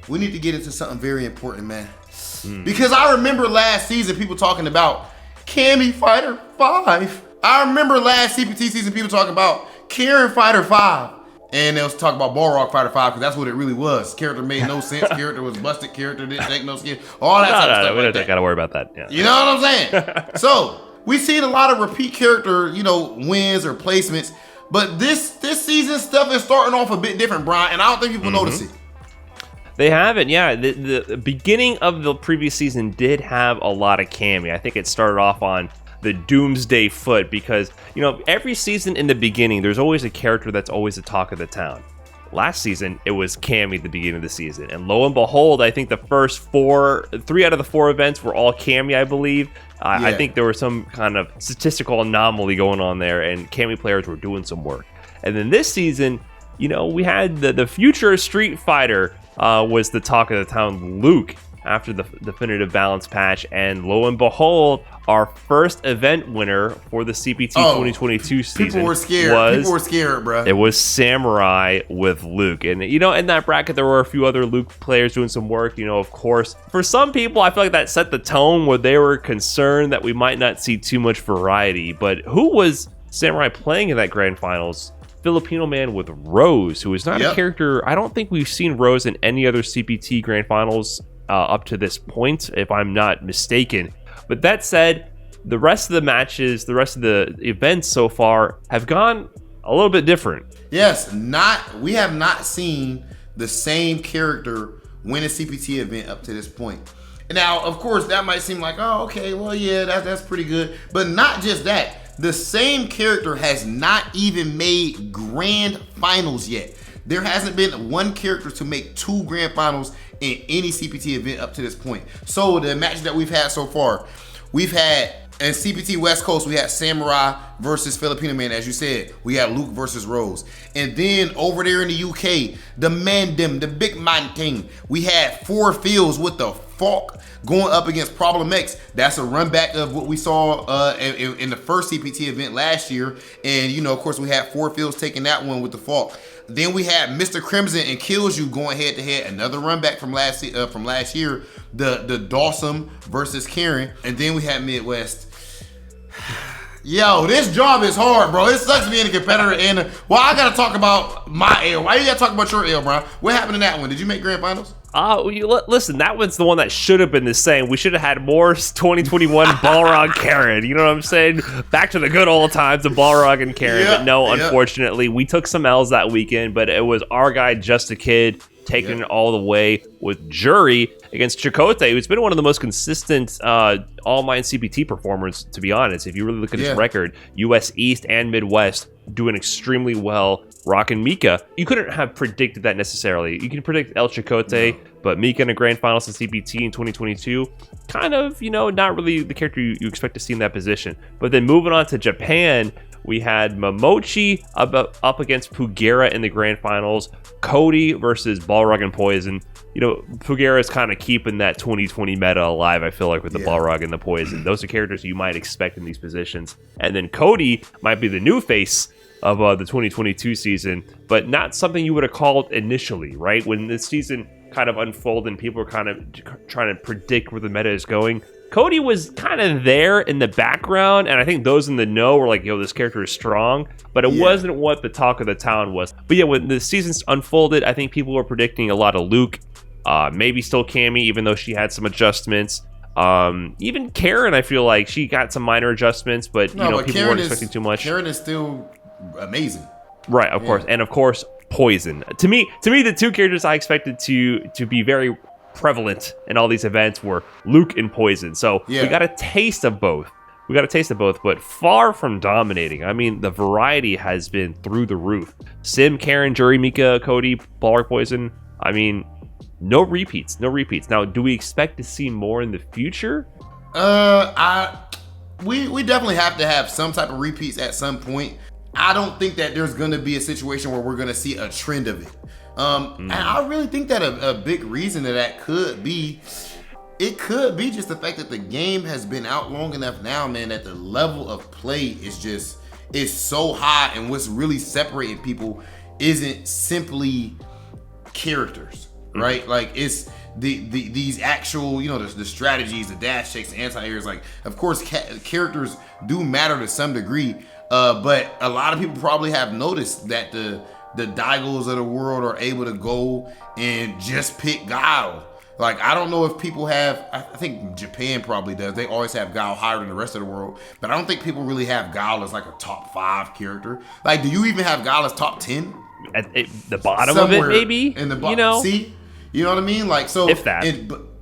we need to get into something very important, man. Because I remember last season people talking about Cammy Fighter 5. I remember last CPT season people talking about Karen Fighter 5. And they was talking about Balrog Fighter 5 because that's what it really was. Character made no sense. Character was busted. Character didn't take no skin. All that type of stuff. We don't gotta worry about that. Yeah. You know what I'm saying? So we've seen a lot of repeat character, wins or placements. But this season stuff is starting off a bit different, Brian, and I don't think people notice it. They haven't, yeah. The beginning of the previous season did have a lot of Cammy. I think it started off on the doomsday foot because, every season in the beginning, there's always a character that's always the talk of the town. Last season, it was Cammy at the beginning of the season. And lo and behold, I think the first 3 out of the 4 events were all Cammy, I believe. I think there was some kind of statistical anomaly going on there, and Cammy players were doing some work. And then this season, we had the future Street Fighter was the talk of the town, Luke, after the definitive balance patch. And lo and behold, our first event winner for the CPT 2022 season people were scared, bro. It was Samurai with Luke. And, in that bracket, there were a few other Luke players doing some work, of course. For some people, I feel like that set the tone where they were concerned that we might not see too much variety. But who was Samurai playing in that grand finals? Filipino man with Rose, who is not a character. I don't think we've seen Rose in any other CPT grand finals up to this point, if I'm not mistaken. But that said, the rest of the matches, the rest of the events so far have gone a little bit different. Yes, we have not seen the same character win a CPT event up to this point. Now, of course, that might seem like, oh, okay, well, yeah, that's pretty good. But not just that. The same character has not even made grand finals yet. There hasn't been one character to make 2 grand finals in any CPT event up to this point. So the matches that we've had so far, we've had in CPT West Coast, we had Samurai versus Filipino man, as you said. We had Luke versus Rose. And then over there in the UK, the Mandem, the big man thing, we had 4 fields with the Falk going up against Problem X. That's a run back of what we saw in the first CPT event last year. And, of course, we had 4 fields taking that one with the Falk. Then we had Mr. Crimson and Kills You going head to head. Another run back from last year. The Dawson versus Karen. And then we had Midwest. Yo, this job is hard, bro. It sucks being a competitor. And I gotta talk about my L. Why you gotta talk about your L, bro? What happened in that one? Did you make grand finals? Listen, that one's the one that should have been the same. We should have had more 2021 Balrog Karen. You know what I'm saying? Back to the good old times of Balrog and Karen. But no, unfortunately, we took some L's that weekend. But it was our guy, Just a Kid, taking it all the way with Jury against Chakotay, who's been one of the most consistent all-mine CPT performers, to be honest. If you really look at his record, US East and Midwest doing extremely well. Rockin' Mika. You couldn't have predicted that necessarily. You can predict El Chakotay, but Mika in a grand finals in CPT in 2022, kind of, not really the character you expect to see in that position. But then moving on to Japan, we had Momochi up against Pugera in the grand finals. Cody versus Balrog and Poison. Pugera is kind of keeping that 2020 meta alive, I feel like, with the Balrog and the Poison. Those are characters you might expect in these positions. And then Cody might be the new face of the 2022 season, but not something you would have called initially, right? When this season kind of unfolded and people were kind of trying to predict where the meta is going, Cody was kind of there in the background, and I think those in the know were like, yo, this character is strong, but it wasn't what the talk of the town was. But yeah, when the seasons unfolded, I think people were predicting a lot of Luke, maybe still Cammy, even though she had some adjustments. Even Karen, I feel like she got some minor adjustments, but people weren't expecting too much. Karen is still amazing. Right, of course. And of course, Poison. To me, the 2 characters I expected to be very prevalent in all these events were Luke and Poison. So we got a taste of both. But far from dominating. I mean, the variety has been through the roof. Sim, Karen, Jury, Mika, Cody, Balrog, Poison. I mean, no repeats. Now, do we expect to see more in the future? We definitely have to have some type of repeats at some point. I don't think that there's going to be a situation where we're going to see a trend of it. And I really think that a big reason that could be, it could be just the fact that the game has been out long enough now, man, that the level of play is so high, and what's really separating people isn't simply characters. right? Like it's these actual, the strategies, the dash checks, the anti-airs. Like, of course, characters do matter to some degree, but a lot of people probably have noticed that the Daigos of the world are able to go and just pick Guile. Like, I don't know if people have, I think Japan probably does. They always have Guile higher than the rest of the world, but I don't think people really have Guile as like a top 5 character. Like, do you even have Guile as top 10? At the bottom of it, maybe. In the bottom, see? You know what I mean? Like, so if that.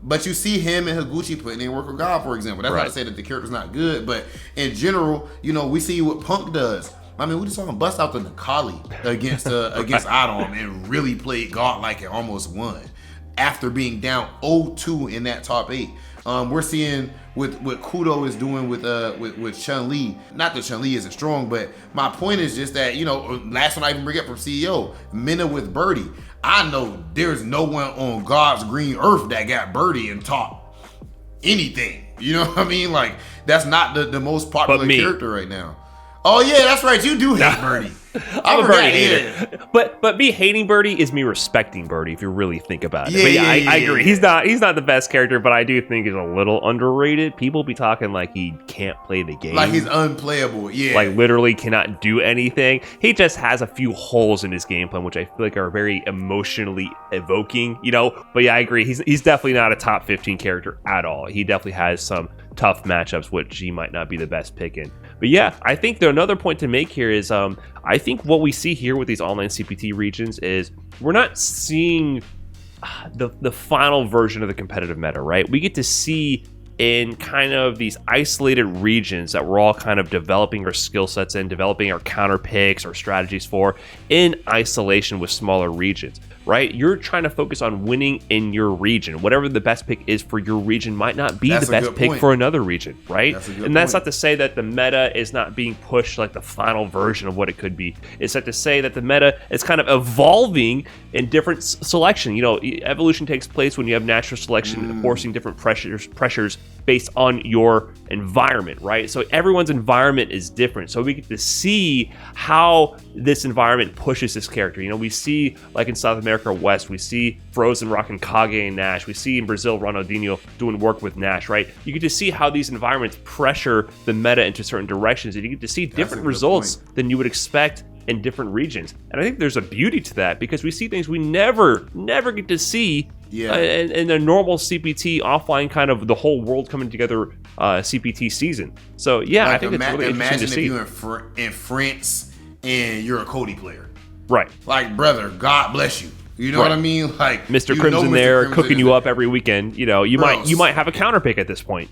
But you see him and Higuchi putting in work with God, for example. That's not to say that the character's not good, but in general, we see what Punk does. I mean, we just saw him bust out the Nakali against Adam and really played godlike and almost won after being down 0-2 in that top 8. We're seeing what Kudo is doing with Chun-Li. Not that Chun-Li isn't strong, but my point is just that, last one I even bring up from CEO, Minna with Birdie. I know there's no one on God's green earth that got Birdie in top anything. You know what I mean? Like, that's not the most popular character right now. Oh yeah, that's right. You do hate Birdie. I'm a Birdie hater. But me hating Birdie is me respecting Birdie if you really think about it. I agree. He's not the best character, but I do think he's a little underrated. People be talking like he can't play the game. Like he's unplayable. Yeah. Like literally cannot do anything. He just has a few holes in his game plan, which I feel like are very emotionally evoking, But yeah, I agree. He's definitely not a top 15 character at all. He definitely has some tough matchups, which he might not be the best pick in. But yeah, I think another point to make here is I think what we see here with these online CPT regions is we're not seeing the final version of the competitive meta, right? We get to see in kind of these isolated regions that we're all kind of developing our skill sets in, developing our counter picks or strategies for in isolation with smaller regions, right? You're trying to focus on winning in your region. Whatever the best pick is for your region might not be the best pick for another region, right? And that's not to say that the meta is not being pushed like the final version of what it could be. It's not to say that the meta is kind of evolving in different selection. Evolution takes place when you have natural selection forcing different pressures based on your environment, right? So everyone's environment is different. So we get to see how this environment pushes this character. We see, like in South America West, we see Frozen rocking Kage and Nash. We see in Brazil Ronaldinho doing work with Nash, right? You get to see how these environments pressure the meta into certain directions, and you get to see different results than you would expect in different regions. And I think there's a beauty to that because we see things we never get to see in a normal CPT offline kind of the whole world coming together CPT season. So yeah, I think it's really interesting to see. Imagine if you're in France and you're a Cody player. Right. Like, brother, God bless you. You know what I mean? Like Mr. Crimson there cooking you up every weekend. You might have a counter pick at this point.